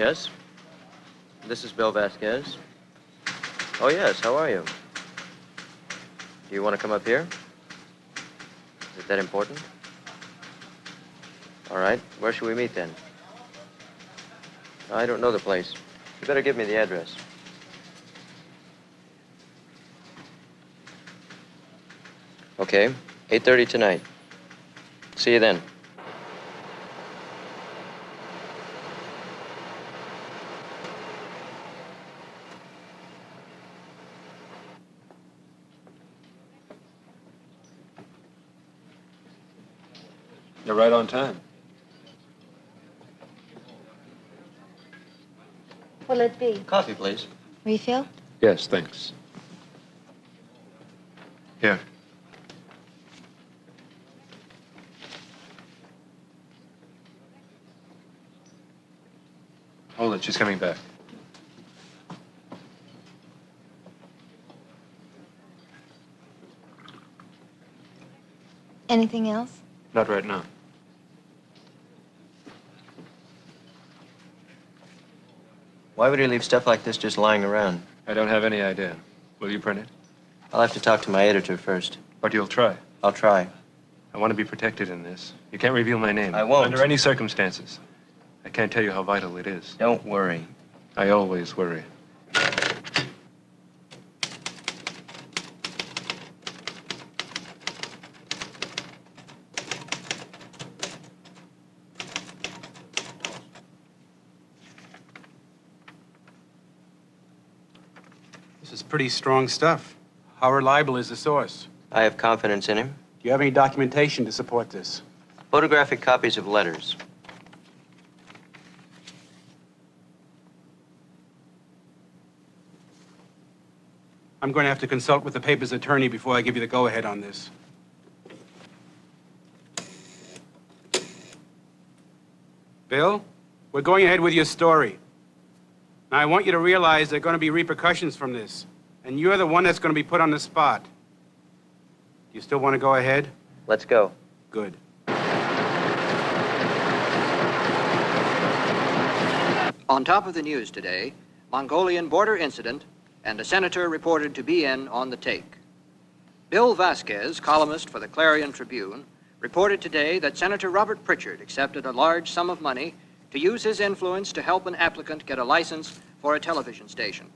Yes? This is Bill Vasquez. Oh, yes, how are you? Do you want to come up here? Is it that important? All right, where should we meet then? I don't know the place. You better give me the address. Okay, 8:30 tonight. See you then. You're right on time. What'll it be? Coffee, please. Refill? Yes, thanks. Here. Hold it, she's coming back. Anything else? Not right now. Why would he leave stuff like this just lying around? I don't have any idea. Will you print it? I'll have to talk to my editor first. But you'll try. I'll try. I want to be protected in this. You can't reveal my name. I won't. Under any circumstances. I can't tell you how vital it is. Don't worry. I always worry. This is pretty strong stuff. How reliable is the source? I have confidence in him. Do you have any documentation to support this? Photographic copies of letters. I'm going to have to consult with the paper's attorney before I give you the go-ahead on this. Bill, we're going ahead with your story. Now, I want you to realize there are going to be repercussions from this, and you're the one that's going to be put on the spot. You still want to go ahead? Let's go. Good. On top of the news today, Mongolian border incident and a senator reported to be in on the take. Bill Vasquez, columnist for the Clarion Tribune, reported today that Senator Robert Pritchard accepted a large sum of money to use his influence to help an applicant get a license for a television station.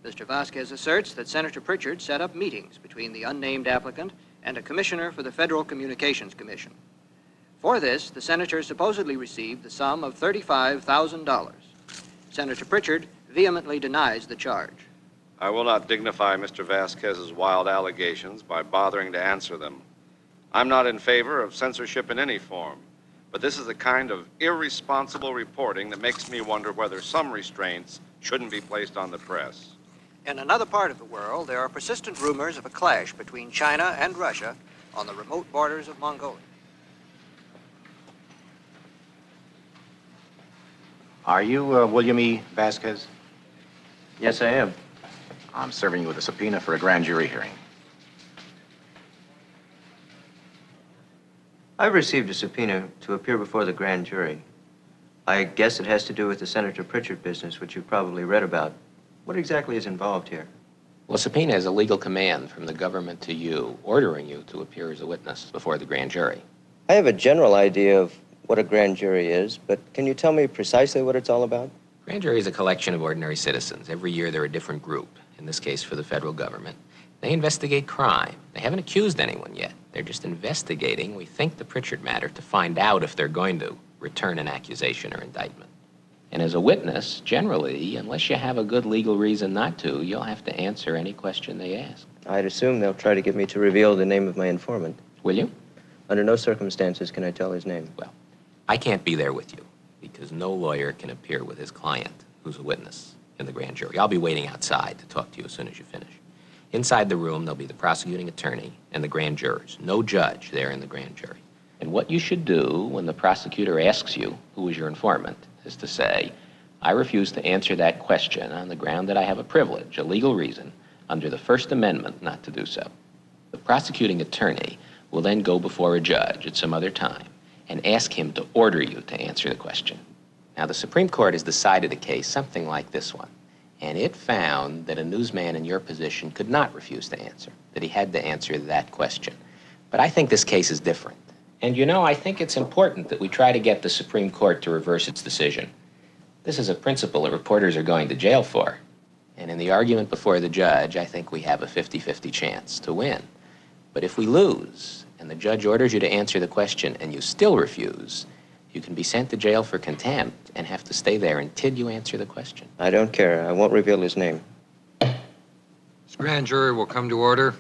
Mr. Vasquez asserts that Senator Pritchard set up meetings between the unnamed applicant and a commissioner for the Federal Communications Commission. For this, the senator supposedly received the sum of $35,000. Senator Pritchard vehemently denies the charge. I will not dignify Mr. Vasquez's wild allegations by bothering to answer them. I'm not in favor of censorship in any form, but this is the kind of irresponsible reporting that makes me wonder whether some restraints shouldn't be placed on the press. In another part of the world, there are persistent rumors of a clash between China and Russia on the remote borders of Mongolia. Are you William E. Vasquez? Yes, I am. I'm serving you with a subpoena for a grand jury hearing. I've received a subpoena to appear before the grand jury. I guess it has to do with the Senator Pritchard business, which you've probably read about. What exactly is involved here? Well, a subpoena is a legal command from the government to you, ordering you to appear as a witness before the grand jury. I have a general idea of what a grand jury is, but can you tell me precisely what it's all about? Grand jury is a collection of ordinary citizens. Every year they're a different group, in this case for the federal government. They investigate crime. They haven't accused anyone yet. They're just investigating, we think, the Pritchard matter to find out if they're going to return an accusation or indictment. And as a witness, generally, unless you have a good legal reason not to, you'll have to answer any question they ask. I'd assume they'll try to get me to reveal the name of my informant. Will you? Under no circumstances can I tell his name. Well, I can't be there with you because no lawyer can appear with his client who's a witness in the grand jury. I'll be waiting outside to talk to you as soon as you finish. Inside the room, there'll be the prosecuting attorney and the grand jurors. No judge there in the grand jury. And what you should do when the prosecutor asks you who is your informant is to say, I refuse to answer that question on the ground that I have a privilege, a legal reason, under the First Amendment not to do so. The prosecuting attorney will then go before a judge at some other time and ask him to order you to answer the question. Now, the Supreme Court has decided a case something like this one, and it found that a newsman in your position could not refuse to answer, that he had to answer that question. But I think this case is different. And you know, I think it's important that we try to get the Supreme Court to reverse its decision. This is a principle that reporters are going to jail for. And in the argument before the judge, I think we have a 50-50 chance to win. But if we lose, and the judge orders you to answer the question and you still refuse, you can be sent to jail for contempt and have to stay there until you answer the question. I don't care. I won't reveal his name. This grand jury will come to order.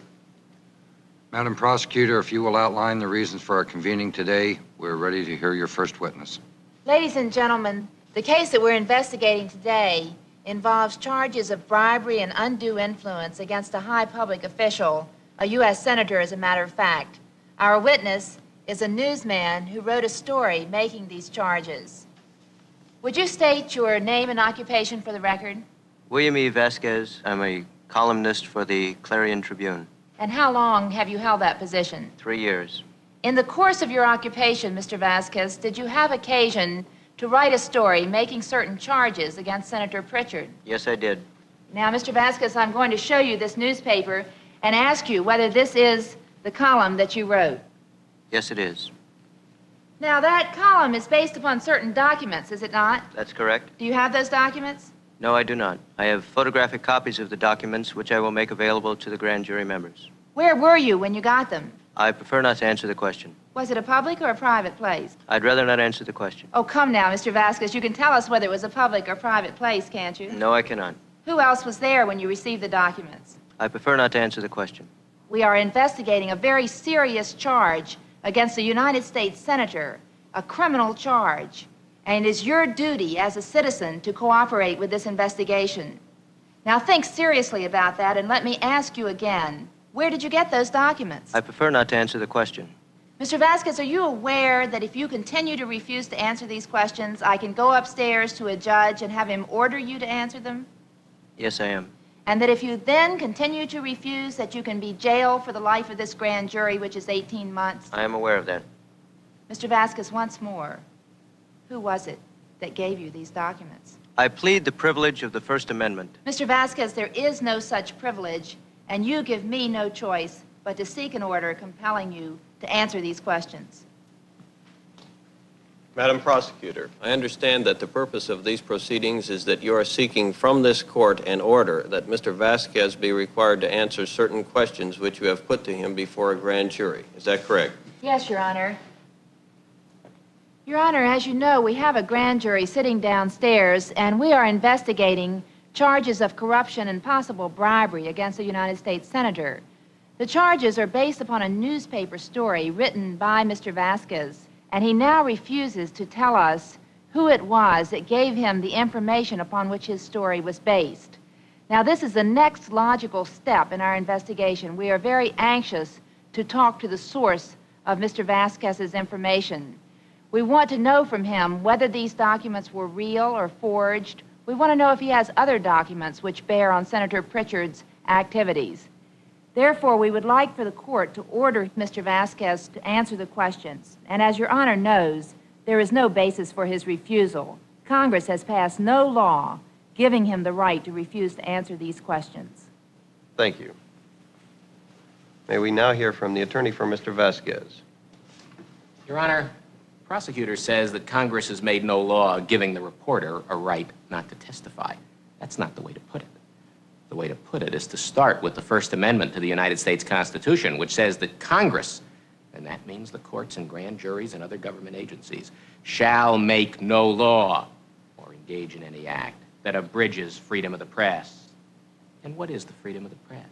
Madam Prosecutor, if you will outline the reasons for our convening today, we're ready to hear your first witness. Ladies and gentlemen, the case that we're investigating today involves charges of bribery and undue influence against a high public official, a U.S. senator, as a matter of fact. Our witness is a newsman who wrote a story making these charges. Would you state your name and occupation for the record? William E. Vasquez. I'm a columnist for the Clarion Tribune. And how long have you held that position? 3 years. In the course of your occupation, Mr. Vasquez, did you have occasion to write a story making certain charges against Senator Pritchard? Yes, I did. Now, Mr. Vasquez, I'm going to show you this newspaper and ask you whether this is the column that you wrote. Yes, it is. Now, that column is based upon certain documents, is it not? That's correct. Do you have those documents? No, I do not. I have photographic copies of the documents, which I will make available to the grand jury members. Where were you when you got them? I prefer not to answer the question. Was it a public or a private place? I'd rather not answer the question. Oh, come now, Mr. Vasquez. You can tell us whether it was a public or private place, can't you? No, I cannot. Who else was there when you received the documents? I prefer not to answer the question. We are investigating a very serious charge against a United States senator, a criminal charge. And it is your duty as a citizen to cooperate with this investigation. Now, think seriously about that, and let me ask you again. Where did you get those documents? I prefer not to answer the question. Mr. Vasquez, are you aware that if you continue to refuse to answer these questions, I can go upstairs to a judge and have him order you to answer them? Yes, I am. And that if you then continue to refuse, that you can be jailed for the life of this grand jury, which is 18 months? I am aware of that. Mr. Vasquez, once more, who was it that gave you these documents? I plead the privilege of the First Amendment. Mr. Vasquez, there is no such privilege, and you give me no choice but to seek an order compelling you to answer these questions. Madam Prosecutor, I understand that the purpose of these proceedings is that you are seeking from this court an order that Mr. Vasquez be required to answer certain questions which you have put to him before a grand jury. Is that correct? Yes, Your Honor. Your Honor, as you know, we have a grand jury sitting downstairs, and we are investigating charges of corruption and possible bribery against a United States senator. The charges are based upon a newspaper story written by Mr. Vasquez, and he now refuses to tell us who it was that gave him the information upon which his story was based. Now, this is the next logical step in our investigation. We are very anxious to talk to the source of Mr. Vasquez's information. We want to know from him whether these documents were real or forged. We want to know if he has other documents which bear on Senator Pritchard's activities. Therefore, we would like for the court to order Mr. Vasquez to answer the questions. And as Your Honor knows, there is no basis for his refusal. Congress has passed no law giving him the right to refuse to answer these questions. Thank you. May we now hear from the attorney for Mr. Vasquez. Your Honor, the prosecutor says that Congress has made no law giving the reporter a right not to testify. That's not the way to put it. The way to put it is to start with the First Amendment to the United States Constitution, which says that Congress, and that means the courts and grand juries and other government agencies, shall make no law or engage in any act that abridges freedom of the press. And what is the freedom of the press?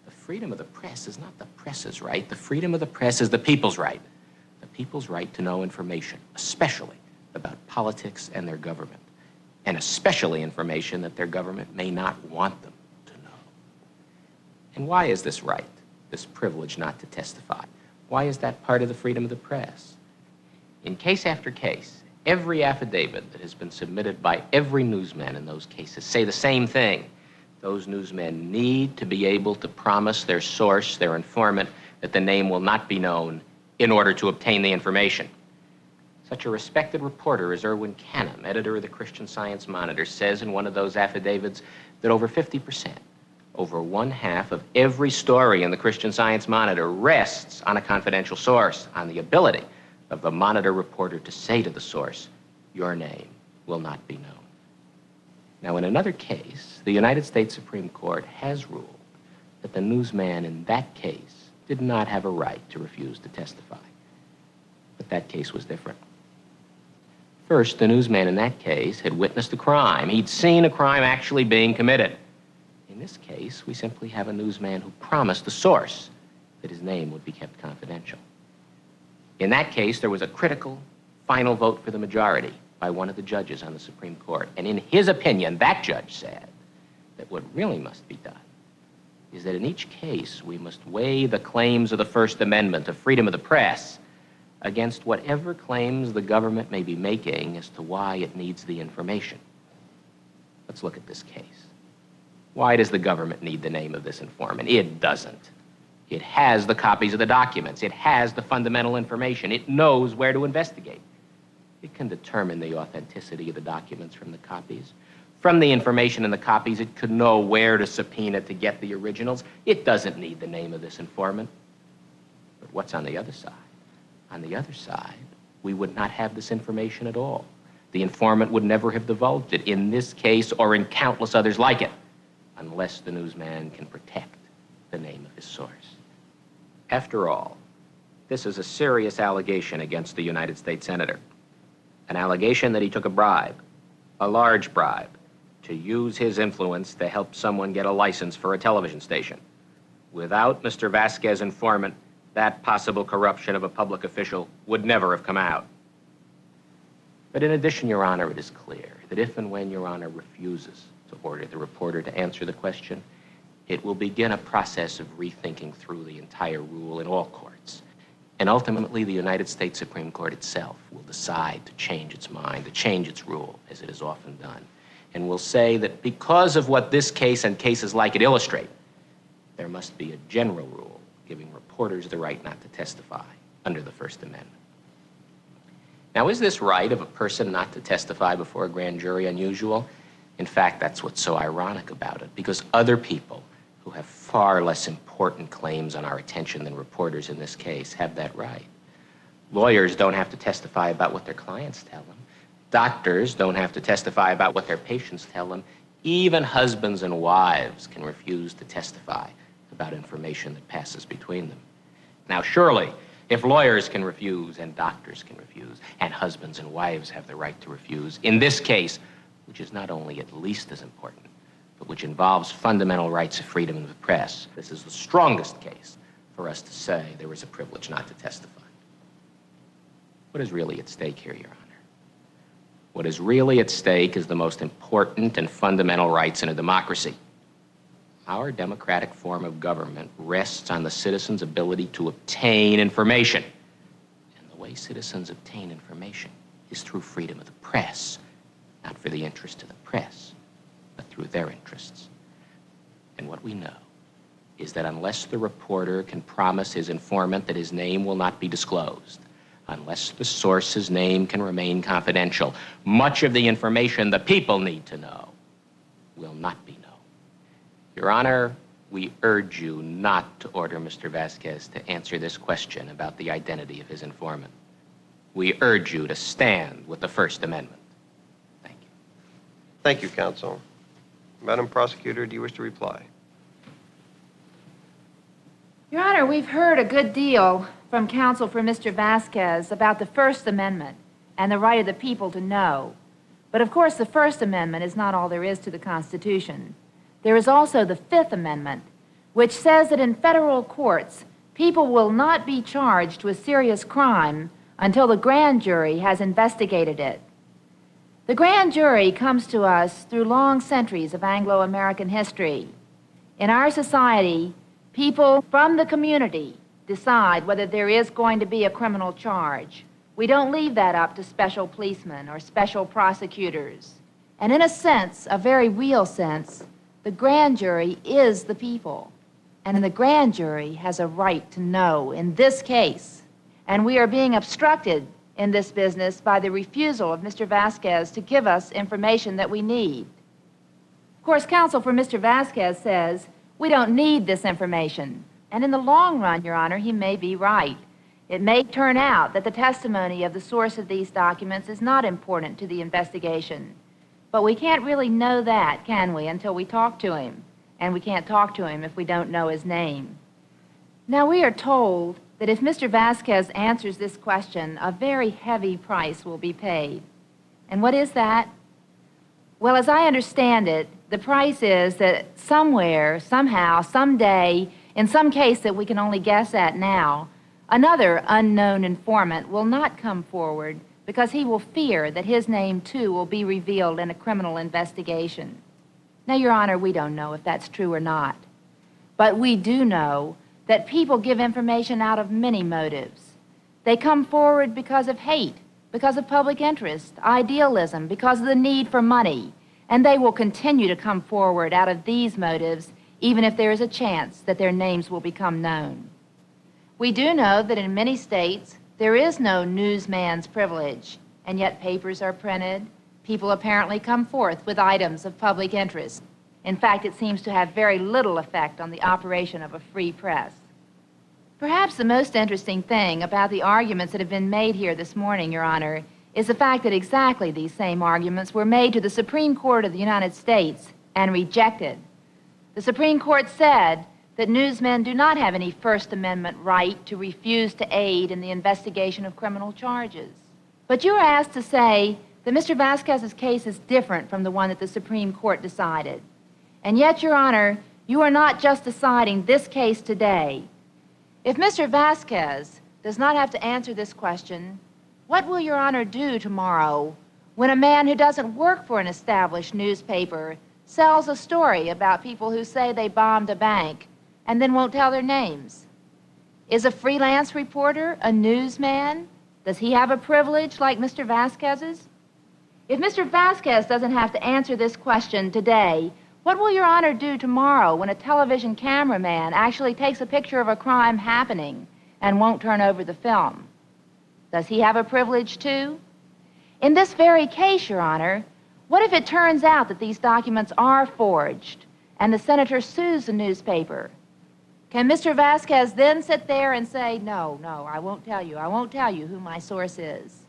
The freedom of the press is not the press's right. The freedom of the press is the people's right. The people's right to know information, especially about politics and their government, and especially information that their government may not want them to know. And why is this right, this privilege not to testify? Why is that part of the freedom of the press? In case after case, every affidavit that has been submitted by every newsman in those cases say the same thing. Those newsmen need to be able to promise their source, their informant, that the name will not be known in order to obtain the information. Such a respected reporter as Erwin Canham, editor of the Christian Science Monitor, says in one of those affidavits that over 50%, over one-half of every story in the Christian Science Monitor rests on a confidential source, on the ability of the Monitor reporter to say to the source, your name will not be known. Now, in another case, the United States Supreme Court has ruled that the newsman in that case did not have a right to refuse to testify. But that case was different. First, the newsman in that case had witnessed a crime. He'd seen a crime actually being committed. In this case, we simply have a newsman who promised the source that his name would be kept confidential. In that case, there was a critical, final vote for the majority by one of the judges on the Supreme Court. And in his opinion, that judge said that what really must be done is that in each case, we must weigh the claims of the First Amendment, of freedom of the press, against whatever claims the government may be making as to why it needs the information. Let's look at this case. Why does the government need the name of this informant? It doesn't. It has the copies of the documents. It has the fundamental information. It knows where to investigate. It can determine the authenticity of the documents from the copies. From the information in the copies, it could know where to subpoena to get the originals. It doesn't need the name of this informant. But what's on the other side? On the other side, we would not have this information at all. The informant would never have divulged it in this case or in countless others like it, unless the newsman can protect the name of his source. After all, this is a serious allegation against the United States Senator. An allegation that he took a bribe, a large bribe, to use his influence to help someone get a license for a television station. Without Mr. Vasquez's informant, that possible corruption of a public official would never have come out. But in addition, Your Honor, it is clear that if and when Your Honor refuses to order the reporter to answer the question, it will begin a process of rethinking through the entire rule in all courts. And ultimately, the United States Supreme Court itself will decide to change its mind, to change its rule, as it has often done, and will say that because of what this case and cases like it illustrate, there must be a general rule giving reporters the right not to testify under the First Amendment. Now, is this right of a person not to testify before a grand jury unusual? In fact, that's what's so ironic about it, because other people who have far less important claims on our attention than reporters in this case have that right. Lawyers don't have to testify about what their clients tell them. Doctors don't have to testify about what their patients tell them. Even husbands and wives can refuse to testify about information that passes between them. Now, surely, if lawyers can refuse and doctors can refuse and husbands and wives have the right to refuse, in this case, which is not only at least as important, but which involves fundamental rights of freedom of the press, this is the strongest case for us to say there is a privilege not to testify. What is really at stake here, Your Honor? What is really at stake is the most important and fundamental rights in a democracy. Our democratic form of government rests on the citizens' ability to obtain information. And the way citizens obtain information is through freedom of the press, not for the interest of the press, but through their interests. And what we know is that unless the reporter can promise his informant that his name will not be disclosed, unless the source's name can remain confidential, much of the information the people need to know will not be known. Your Honor, we urge you not to order Mr. Vasquez to answer this question about the identity of his informant. We urge you to stand with the First Amendment. Thank you. Thank you, counsel. Madam Prosecutor, do you wish to reply? Your Honor, we've heard a good deal from counsel for Mr. Vasquez about the First Amendment and the right of the people to know. But of course, the First Amendment is not all there is to the Constitution. There is also the Fifth Amendment, which says that in federal courts, people will not be charged with serious crime until the grand jury has investigated it. The grand jury comes to us through long centuries of Anglo-American history. In our society, people from the community decide whether there is going to be a criminal charge. We don't leave that up to special policemen or special prosecutors. And in a sense, a very real sense, the grand jury is the people. And the grand jury has a right to know in this case. And we are being obstructed in this business by the refusal of Mr. Vasquez to give us information that we need. Of course, counsel for Mr. Vasquez says we don't need this information. And in the long run, Your Honor, he may be right. It may turn out that the testimony of the source of these documents is not important to the investigation. But we can't really know that, can we, until we talk to him? And we can't talk to him if we don't know his name. Now, we are told that if Mr. Vasquez answers this question, a very heavy price will be paid. And what is that? Well, as I understand it, the price is that somewhere, somehow, someday, in some case that we can only guess at now, another unknown informant will not come forward because he will fear that his name, too, will be revealed in a criminal investigation. Now, Your Honor, we don't know if that's true or not. But we do know that people give information out of many motives. They come forward because of hate, because of public interest, idealism, because of the need for money. And they will continue to come forward out of these motives, even if there is a chance that their names will become known. We do know that in many states, there is no newsman's privilege, and yet papers are printed. People apparently come forth with items of public interest. In fact, it seems to have very little effect on the operation of a free press. Perhaps the most interesting thing about the arguments that have been made here this morning, Your Honor, is the fact that exactly these same arguments were made to the Supreme Court of the United States and rejected. The Supreme Court said that newsmen do not have any First Amendment right to refuse to aid in the investigation of criminal charges. But you were asked to say that Mr. Vasquez's case is different from the one that the Supreme Court decided. And yet, Your Honor, you are not just deciding this case today. If Mr. Vasquez does not have to answer this question, what will Your Honor do tomorrow when a man who doesn't work for an established newspaper sells a story about people who say they bombed a bank and then won't tell their names? Is a freelance reporter a newsman? Does he have a privilege like Mr. Vasquez's? If Mr. Vasquez doesn't have to answer this question today, what will Your Honor do tomorrow when a television cameraman actually takes a picture of a crime happening and won't turn over the film? Does he have a privilege too? In this very case, Your Honor, what if it turns out that these documents are forged and the senator sues the newspaper? Can Mr. Vasquez then sit there and say, no, I won't tell you who my source is?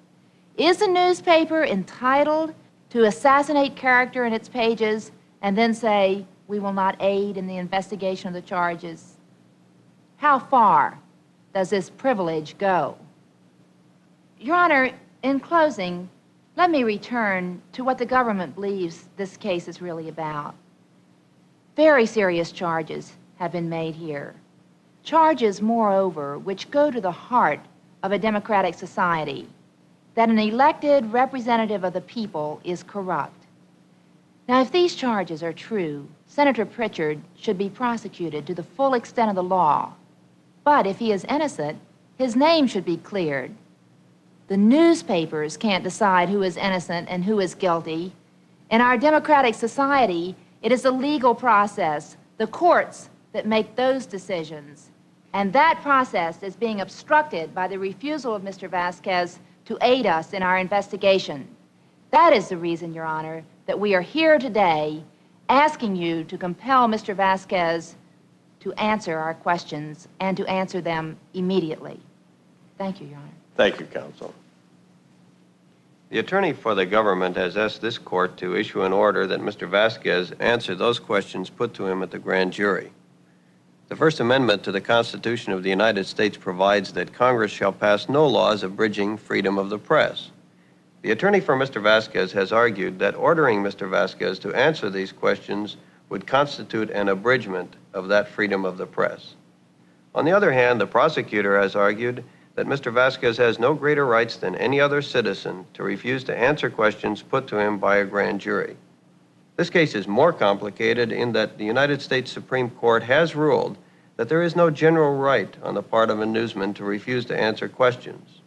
Is the newspaper entitled to assassinate character in its pages and then say, we will not aid in the investigation of the charges? How far does this privilege go? Your Honor, in closing, let me return to what the government believes this case is really about. Very serious charges have been made here. Charges, moreover, which go to the heart of a democratic society, that an elected representative of the people is corrupt. Now, if these charges are true, Senator Pritchard should be prosecuted to the full extent of the law. But if he is innocent, his name should be cleared. The newspapers can't decide who is innocent and who is guilty. In our democratic society, it is the legal process, the courts, that make those decisions. And that process is being obstructed by the refusal of Mr. Vasquez to aid us in our investigation. That is the reason, Your Honor, that we are here today asking you to compel Mr. Vasquez to answer our questions and to answer them immediately. Thank you, Your Honor. Thank you, counsel. The attorney for the government has asked this court to issue an order that Mr. Vasquez answer those questions put to him at the grand jury. The First Amendment to the Constitution of the United States provides that Congress shall pass no laws abridging freedom of the press. The attorney for Mr. Vasquez has argued that ordering Mr. Vasquez to answer these questions would constitute an abridgment of that freedom of the press. On the other hand, the prosecutor has argued that Mr. Vasquez has no greater rights than any other citizen to refuse to answer questions put to him by a grand jury. This case is more complicated in that the United States Supreme Court has ruled that there is no general right on the part of a newsman to refuse to answer questions.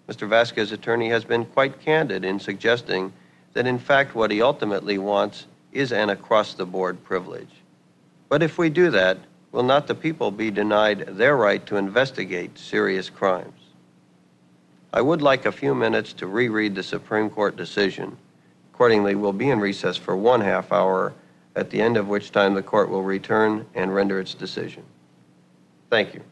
Mr. Vasquez's attorney has been quite candid in suggesting that in fact what he ultimately wants is an across-the-board privilege. But if we do that, will not the people be denied their right to investigate serious crimes? I would like a few minutes to reread the Supreme Court decision. Accordingly, we'll be in recess for 1/2 hour, at the end of which time the court will return and render its decision. Thank you.